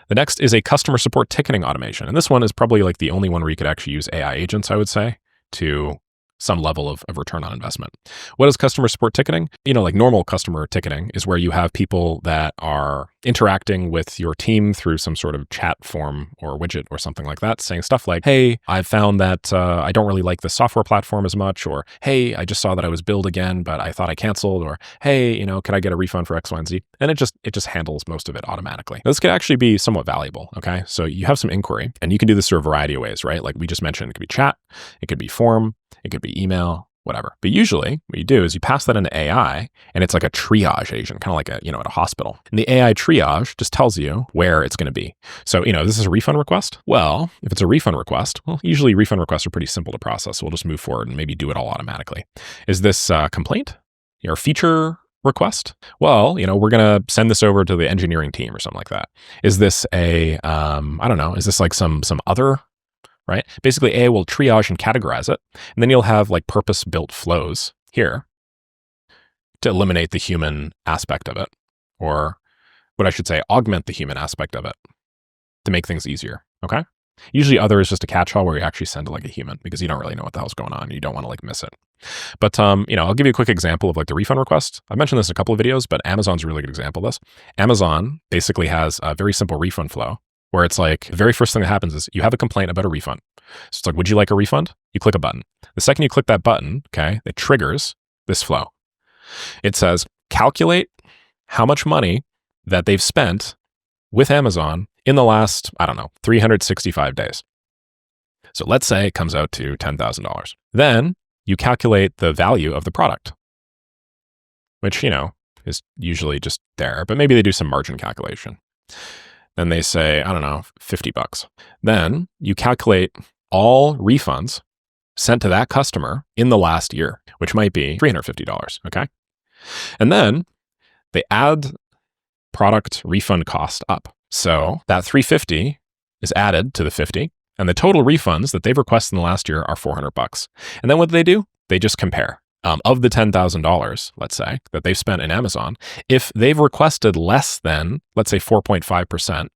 A: The next is a customer support ticketing automation. And this one is probably like the only one where you could actually use AI agents, I would say, to some level of return on investment. What is customer support ticketing? Like normal customer ticketing is where you have people that are interacting with your team through some sort of chat form or widget or something like that, saying stuff like, hey, I've found that I don't really like the software platform as much, or hey, I just saw that I was billed again, but I thought I canceled, or hey, could I get a refund for X, Y, and Z? And it just handles most of it automatically. This could actually be somewhat valuable, okay? So you have some inquiry, and you can do this through a variety of ways, right? Like we just mentioned, it could be chat, it could be form, it could be email, whatever. But usually what you do is you pass that into AI, and it's like a triage agent, kind of like at a hospital. And the AI triage just tells you where it's going to be. So, this is a refund request. Well, if it's a refund request, usually refund requests are pretty simple to process. So we'll just move forward and maybe do it all automatically. Is this a complaint? Your feature request? Well, we're going to send this over to the engineering team or something like that. Is this I don't know, is this like some other, right? Basically, AI will triage and categorize it. And then you'll have like purpose-built flows here to eliminate the human aspect of it, or what I should say, augment the human aspect of it to make things easier, okay? Usually other is just a catch-all where you actually send to like a human because you don't really know what the hell's going on. And you don't want to like miss it. But, I'll give you a quick example of like the refund request. I've mentioned this in a couple of videos, but Amazon's a really good example of this. Amazon basically has a very simple refund flow where it's like the very first thing that happens is you have a complaint about a refund. So it's like, would you like a refund? You click a button. The second you click that button, okay, it triggers this flow. It says, calculate how much money that they've spent with Amazon in the last, 365 days. So let's say it comes out to $10,000. Then you calculate the value of the product, which, is usually just there, but maybe they do some margin calculation. Then they say, $50. Then you calculate all refunds sent to that customer in the last year, which might be $350, okay? And then they add product refund cost up. So that $350 is added to the $50, and the total refunds that they've requested in the last year are $400. And then what do? They just compare. Of the $10,000, let's say, that they've spent in Amazon, if they've requested less than, let's say, 4.5%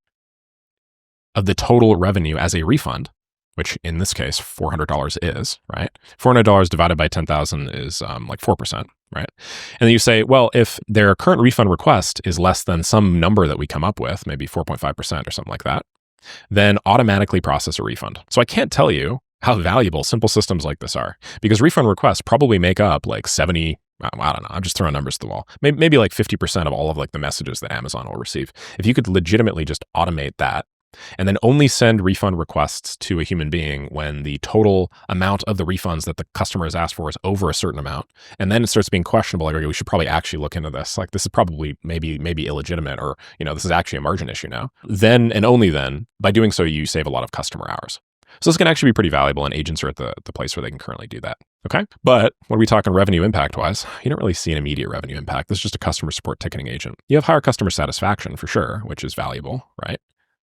A: of the total revenue as a refund, which in this case, $400 is, right? $400 divided by 10,000 is like 4%, right? And then you say, well, if their current refund request is less than some number that we come up with, maybe 4.5% or something like that, then automatically process a refund. So I can't tell you how valuable simple systems like this are, because refund requests probably make up like 70, I don't know, I'm just throwing numbers to the wall, maybe like 50% of all of like the messages that Amazon will receive. If you could legitimately just automate that and then only send refund requests to a human being when the total amount of the refunds that the customer has asked for is over a certain amount, and then it starts being questionable, like, okay, we should probably actually look into this. Like, this is probably maybe illegitimate, or, this is actually a margin issue now. Then, and only then, by doing so, you save a lot of customer hours. So this can actually be pretty valuable, and agents are at the place where they can currently do that. Okay. But when we talk on revenue impact wise, you don't really see an immediate revenue impact. This is just a customer support ticketing agent. You have higher customer satisfaction for sure, which is valuable, right?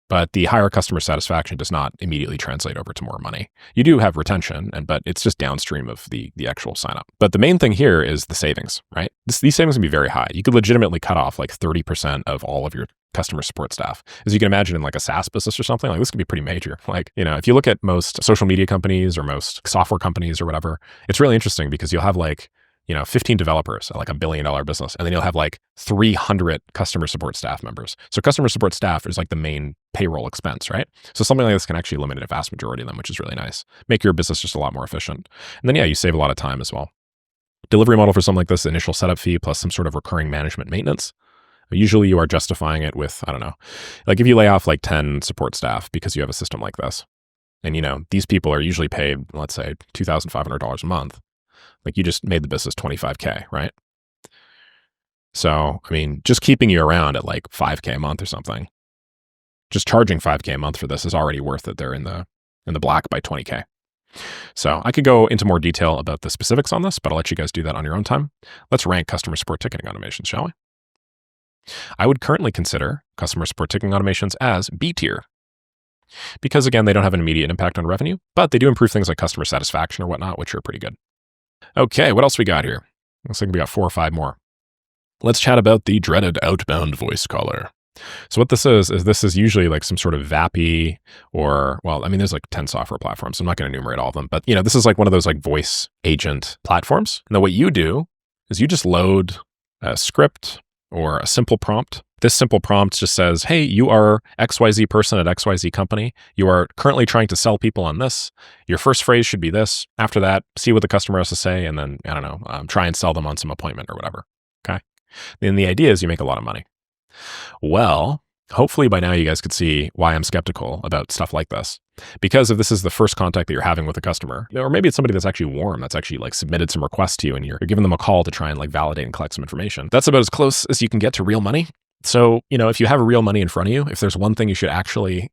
A: But the higher customer satisfaction does not immediately translate over to more money. You do have retention, but it's just downstream of the actual sign up. But the main thing here is the savings, right? These savings can be very high. You could legitimately cut off like 30% of all of your customer support staff. As you can imagine, in like a SaaS business or something, like this could be pretty major. Like, if you look at most social media companies or most software companies or whatever, it's really interesting because you'll have like, 15 developers at like $1 billion business, and then you'll have like 300 customer support staff members. So customer support staff is like the main payroll expense, right? So something like this can actually eliminate a vast majority of them, which is really nice. Make your business just a lot more efficient. And then, you save a lot of time as well. Delivery model for something like this, initial setup fee plus some sort of recurring management maintenance. Usually you are justifying it with, I don't know, like if you lay off like 10 support staff because you have a system like this, and these people are usually paid, let's say $2,500 a month. Like you just made the business $25K, right? So, just keeping you around at like $5K a month or something, just charging $5K a month for this is already worth it. They're in the black by $20K. So I could go into more detail about the specifics on this, but I'll let you guys do that on your own time. Let's rank customer support ticketing automations, shall we? I would currently consider customer support ticketing automations as B tier because, again, they don't have an immediate impact on revenue, but they do improve things like customer satisfaction or whatnot, which are pretty good. Okay, what else we got here? Looks like we got 4 or 5 more. Let's chat about the dreaded outbound voice caller. So what this is this is usually like some sort of VAPI or, well, I mean, there's like 10 software platforms. So I'm not going to enumerate all of them, but this is like one of those like voice agent platforms. Now what you do is you just load a script or a simple prompt. This simple prompt just says, hey, you are XYZ person at XYZ company. You are currently trying to sell people on this. Your first phrase should be this. After that, see what the customer has to say. And then, I don't know, try and sell them on some appointment or whatever. Okay. Then the idea is you make a lot of money. Well, hopefully by now you guys could see why I'm skeptical about stuff like this. Because if this is the first contact that you're having with a customer, or maybe it's somebody that's actually warm, that's actually like submitted some requests to you and you're giving them a call to try and like validate and collect some information. That's about as close as you can get to real money. So, if you have real money in front of you, if there's one thing you should actually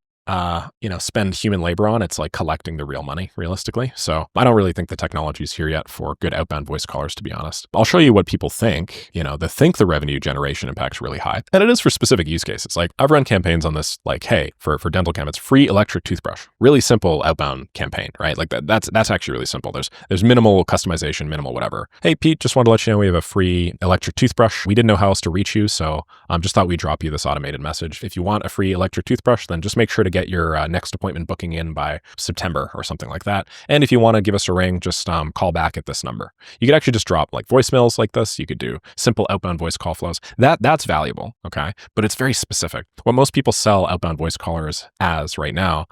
A: spend human labor on, it's like collecting the real money realistically. So I don't really think the technology is here yet for good outbound voice callers, to be honest. I'll show you what people think, they think the revenue generation impact's really high. And it is for specific use cases. Like I've run campaigns on this, like, hey, for dental cam, it's free electric toothbrush. Really simple outbound campaign, right? Like that's actually really simple. There's minimal customization, minimal whatever. Hey, Pete, just wanted to let you know we have a free electric toothbrush. We didn't know how else to reach you. So just thought we'd drop you this automated message. If you want a free electric toothbrush, then just make sure to get your next appointment booking in by September or something like that. And if you want to give us a ring, just call back at this number. You could actually just drop like voicemails like this. You could do simple outbound voice call flows. That's valuable, okay? But it's very specific. What most people sell outbound voice callers as right now,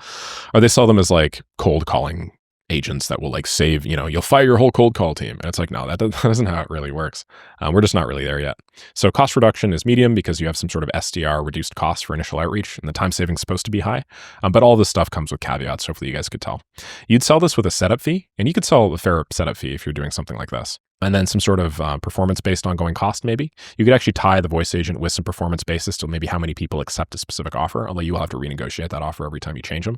A: or they sell them as like cold calling agents that will like save, you'll fire your whole cold call team. And it's like, no, that isn't how it really works. We're just not really there yet. So cost reduction is medium because you have some sort of SDR reduced cost for initial outreach and the time saving is supposed to be high. But all this stuff comes with caveats. Hopefully you guys could tell. You'd sell this with a setup fee, and you could sell a fair setup fee if you're doing something like this. And then some sort of performance-based ongoing cost, maybe. You could actually tie the voice agent with some performance basis to maybe how many people accept a specific offer, although you will have to renegotiate that offer every time you change them.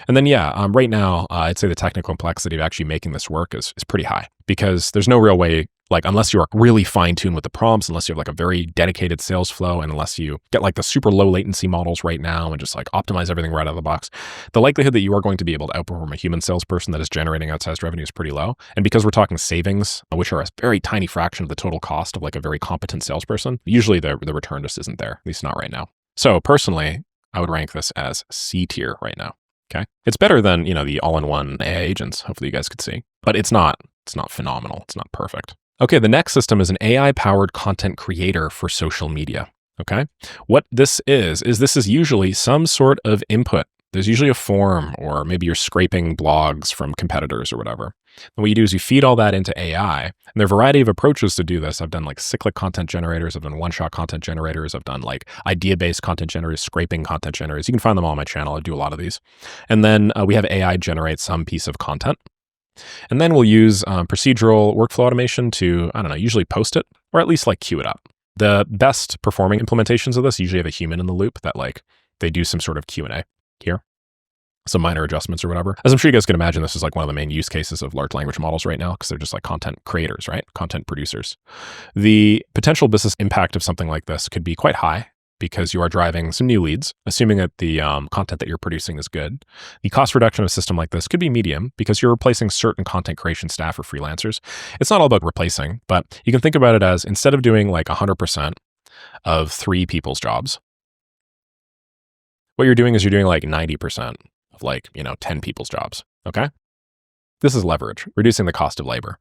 A: And then, right now, I'd say the technical complexity of actually making this work is pretty high because there's no real way, like unless you are really fine-tuned with the prompts, unless you have like a very dedicated sales flow, and unless you get like the super low latency models right now and just like optimize everything right out of the box, the likelihood that you are going to be able to outperform a human salesperson that is generating outsized revenue is pretty low. And because we're talking savings, which are a very tiny fraction of the total cost of like a very competent salesperson, usually the return just isn't there, at least not right now. So personally, I would rank this as C tier right now. Okay. It's better than, the all-in-one AI agents. Hopefully you guys could see, but it's not phenomenal. It's not perfect. Okay, the next system is an AI-powered content creator for social media, okay? What this is usually some sort of input. There's usually a form, or maybe you're scraping blogs from competitors or whatever. And what you do is you feed all that into AI, and there are a variety of approaches to do this. I've done like cyclic content generators, I've done one-shot content generators, I've done like idea-based content generators, scraping content generators. You can find them all on my channel. I do a lot of these. And then we have AI generate some piece of content. And then we'll use procedural workflow automation to, usually post it, or at least like queue it up. The best performing implementations of this usually have a human in the loop that like they do some sort of Q&A here, some minor adjustments or whatever. As I'm sure you guys can imagine, this is like one of the main use cases of large language models right now because they're just like content creators, right? Content producers. The potential business impact of something like this could be quite high because you are driving some new leads, assuming that the content that you're producing is good. The cost reduction of a system like this could be medium because you're replacing certain content creation staff or freelancers. It's not all about replacing, but you can think about it as instead of doing like 100% of 3 people's jobs, what you're doing is you're doing like 90% of like, 10 people's jobs, okay? This is leverage, reducing the cost of labor.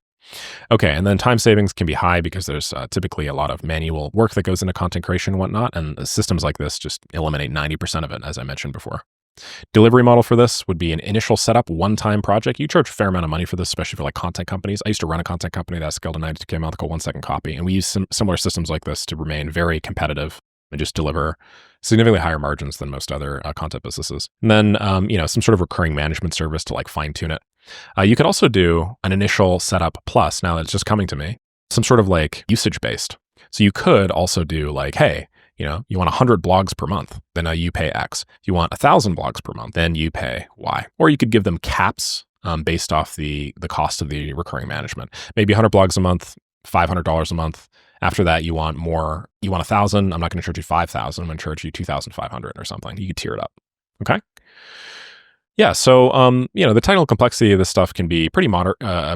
A: Okay, and then time savings can be high because there's typically a lot of manual work that goes into content creation and whatnot, and systems like this just eliminate 90% of it, as I mentioned before. Delivery model for this would be an initial setup, one-time project. You charge a fair amount of money for this, especially for like content companies. I used to run a content company that scaled to 92K a month called 1 Second Copy, and we use some similar systems like this to remain very competitive and just deliver significantly higher margins than most other content businesses. And then, some sort of recurring management service to like fine tune it. You could also do an initial setup plus, now that it's just coming to me, some sort of like usage based. So you could also do like, hey, you want 100 blogs per month, then you pay X. If you want 1,000 blogs per month, then you pay Y. Or you could give them caps based off the cost of the recurring management. Maybe 100 blogs a month, $500 a month. After that, you want more. You want 1,000. I'm not going to charge you 5,000. I'm going to charge you 2,500 or something. You can tier it up. Okay. Yeah. So, the technical complexity of this stuff can be pretty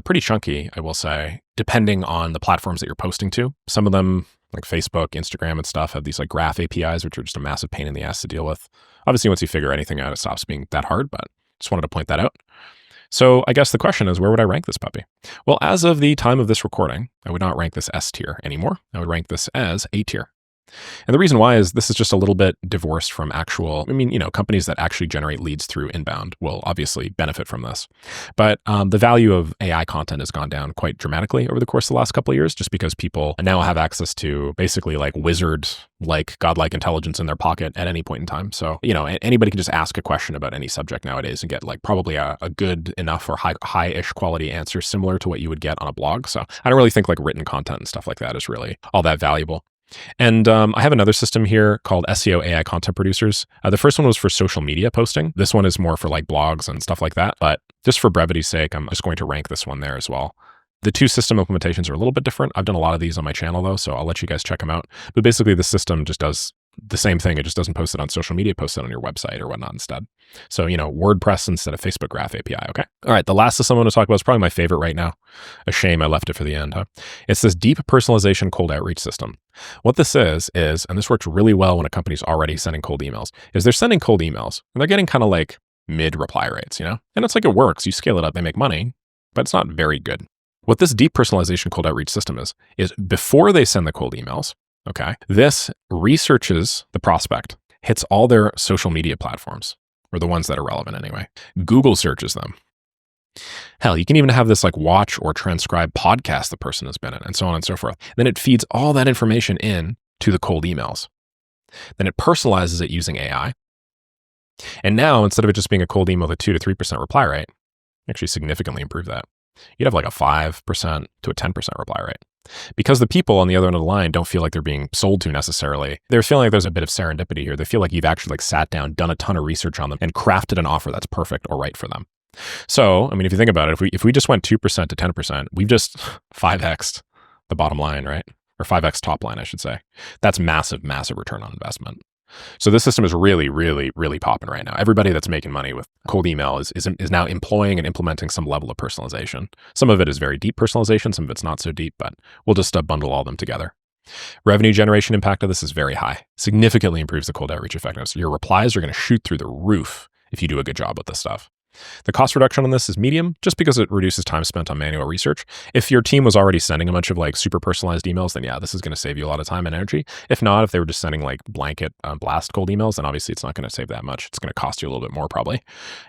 A: pretty chunky, I will say, depending on the platforms that you're posting to. Some of them, like Facebook, Instagram, and stuff, have these like graph APIs, which are just a massive pain in the ass to deal with. Obviously, once you figure anything out, it stops being that hard, but just wanted to point that out. So I guess the question is, where would I rank this puppy? Well, as of the time of this recording, I would not rank this S tier anymore. I would rank this as A tier. And the reason why is this is just a little bit divorced from actual, companies that actually generate leads through inbound will obviously benefit from this. But the value of AI content has gone down quite dramatically over the course of the last couple of years, just because people now have access to basically like wizard-like, godlike intelligence in their pocket at any point in time. So, anybody can just ask a question about any subject nowadays and get like probably a good enough or high-ish quality answer similar to what you would get on a blog. So I don't really think like written content and stuff like that is really all that valuable. And I have another system here called SEO AI Content Producers. The first one was for social media posting. This one is more for like blogs and stuff like that. But just for brevity's sake, I'm just going to rank this one there as well. The two system implementations are a little bit different. I've done a lot of these on my channel though, so I'll let you guys check them out. But basically the system just does the same thing. It just doesn't post it on social media, post it on your website or whatnot instead. So, WordPress instead of Facebook Graph API, okay? All right, the last system I want to talk about is probably my favorite right now. A shame I left it for the end, huh? It's this deep personalization cold outreach system. What this is, and this works really well when a company's already sending cold emails, is they're sending cold emails and they're getting kind of like mid reply rates, And it's like it works. You scale it up, they make money, but it's not very good. What this deep personalization cold outreach system is before they send the cold emails, okay, this researches the prospect, hits all their social media platforms, or the ones that are relevant anyway. Google searches them. Hell, you can even have this like watch or transcribe podcast the person has been in, and so on and so forth. Then it feeds all that information in to the cold emails. Then it personalizes it using AI. And now, instead of it just being a cold email with a 2 to 3% reply rate, actually significantly improve that. You'd have like a 5% to a 10% reply rate. Because the people on the other end of the line don't feel like they're being sold to necessarily. They're feeling like there's a bit of serendipity here. They feel like you've actually like sat down, done a ton of research on them, and crafted an offer that's perfect or right for them. So, if you think about it, if we just went 2% to 10%, we've just 5x'd the bottom line, right? Or 5x top line, I should say. That's massive, massive return on investment. So this system is really, really, really popping right now. Everybody that's making money with cold email is now employing and implementing some level of personalization. Some of it is very deep personalization, some of it's not so deep, but we'll just bundle all of them together. Revenue generation impact of this is very high. Significantly improves the cold outreach effectiveness. Your replies are going to shoot through the roof if you do a good job with this stuff. The cost reduction on this is medium, just because it reduces time spent on manual research. If your team was already sending a bunch of like super personalized emails, then yeah, this is going to save you a lot of time and energy. If not, if they were just sending like blanket blast cold emails, then obviously it's not going to save that much. It's going to cost you a little bit more probably.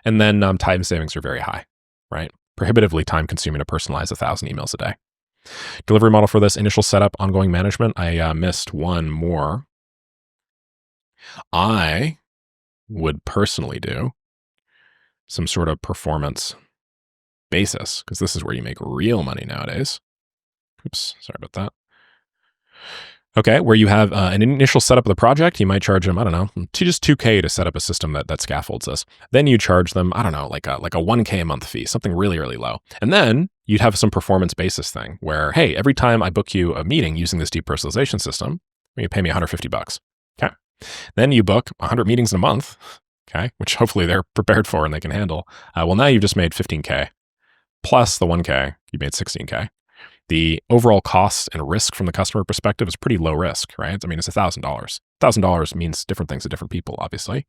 A: And then time savings are very high, right? Prohibitively time consuming to personalize 1,000 emails a day. Delivery model for this: initial setup, ongoing management. I missed one more. I would personally do some sort of performance basis, because this is where you make real money nowadays. Oops, sorry about that. Okay, where you have an initial setup of the project, you might charge them, I don't know, just $2K to set up a system that scaffolds this. Then you charge them, I don't know, like a $1K a month fee, something really, really low. And then you'd have some performance basis thing where, hey, every time I book you a meeting using this deep personalization system, you pay me $150. Okay. Then you book 100 meetings in a month. Okay, which hopefully they're prepared for and they can handle. Well, now you've just made 15K plus the 1K, you made 16K. The overall cost and risk from the customer perspective is pretty low risk, right? It's $1,000. $1,000 means different things to different people, obviously.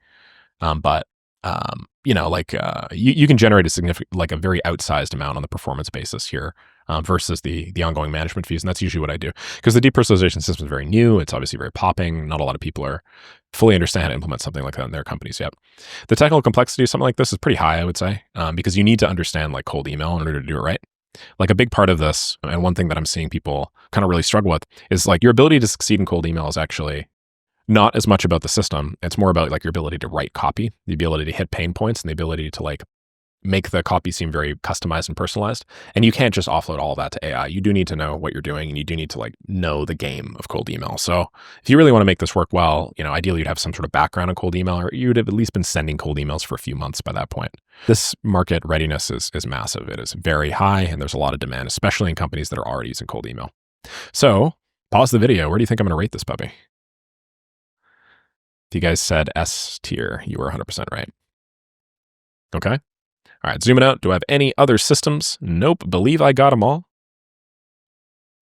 A: You can generate a significant, like a very outsized amount on the performance basis here versus the ongoing management fees. And that's usually what I do, because the deep personalization system is very new. It's obviously very popping. Not a lot of people are fully understand how to implement something like that in their companies yet. The technical complexity of something like this is pretty high, I would say, because you need to understand like cold email in order to do it right. Like a big part of this, and one thing that I'm seeing people kind of really struggle with, is like your ability to succeed in cold email is actually not as much about the system. It's more about like your ability to write copy, the ability to hit pain points, and the ability to like make the copy seem very customized and personalized. And you can't just offload all of that to AI. You do need to know what you're doing, and you do need to like know the game of cold email. So if you really want to make this work well, ideally you'd have some sort of background in cold email, or you'd have at least been sending cold emails for a few months by that point. This market readiness is massive. It is very high, and there's a lot of demand, especially in companies that are already using cold email. So pause the video. Where do you think I'm going to rate this puppy? If you guys said S tier, you were 100% right. Okay. All right, zooming out. Do I have any other systems? Nope. Believe I got them all.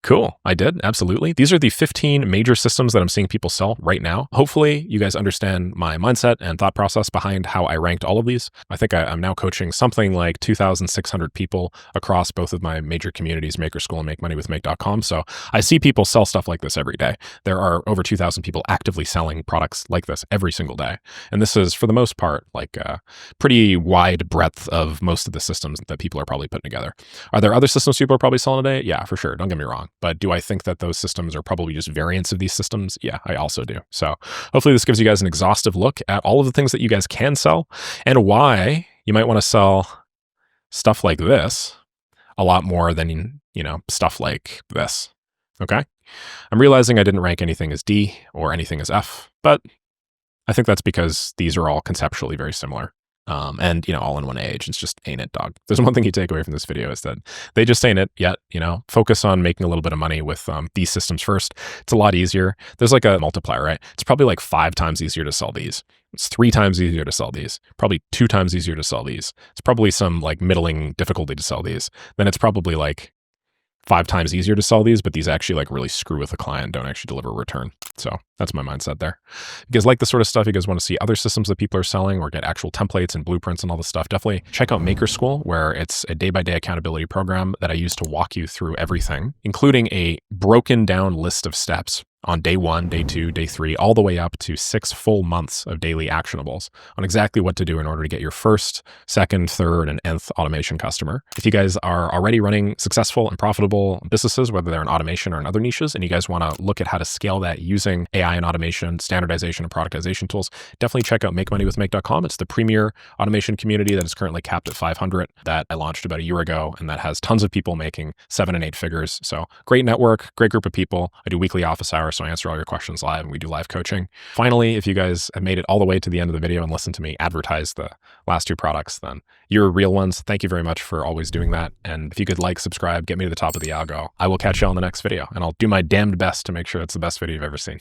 A: Cool. I did. Absolutely. These are the 15 major systems that I'm seeing people sell right now. Hopefully you guys understand my mindset and thought process behind how I ranked all of these. I think I'm now coaching something like 2,600 people across both of my major communities, Maker School and MakeMoneyWithMake.com. So I see people sell stuff like this every day. There are over 2,000 people actively selling products like this every single day. And this is, for the most part, like a pretty wide breadth of most of the systems that people are probably putting together. Are there other systems people are probably selling today? Yeah, for sure. Don't get me wrong. But do I think that those systems are probably just variants of these systems? Yeah, I also do. So hopefully this gives you guys an exhaustive look at all of the things that you guys can sell and why you might want to sell stuff like this a lot more than, stuff like this. Okay. I'm realizing I didn't rank anything as D or anything as F, but I think that's because these are all conceptually very similar. And all in one age. It's just ain't it, dog. There's one thing you take away from this video is that they just ain't it yet. Focus on making a little bit of money with these systems first. It's a lot easier. There's like a multiplier, right? It's probably like 5 times easier to sell these. It's 3 times easier to sell these. Probably 2 times easier to sell these. It's probably some like middling difficulty to sell these. Then it's probably like 5 times easier to sell these, but these actually like really screw with the client, don't actually deliver a return. So that's my mindset there. If you guys like this sort of stuff, you guys want to see other systems that people are selling or get actual templates and blueprints and all this stuff, definitely check out Maker School, where it's a day-by-day accountability program that I use to walk you through everything, including a broken down list of steps on day 1, day 2, day 3, all the way up to 6 full months of daily actionables on exactly what to do in order to get your first, second, third, and nth automation customer. If you guys are already running successful and profitable businesses, whether they're in automation or in other niches, and you guys want to look at how to scale that using AI and automation, standardization, and productization tools, definitely check out MakeMoneyWithMake.com. It's the premier automation community that is currently capped at 500 that I launched about a year ago, and that has tons of people making 7 and 8 figures. So great network, great group of people. I do weekly office hours, so I answer all your questions live, and we do live coaching. Finally, if you guys have made it all the way to the end of the video and listened to me advertise the last 2 products, then you're real ones. Thank you very much for always doing that. And if you could like, subscribe, get me to the top of the algo, I will catch you on the next video, and I'll do my damned best to make sure it's the best video you've ever seen.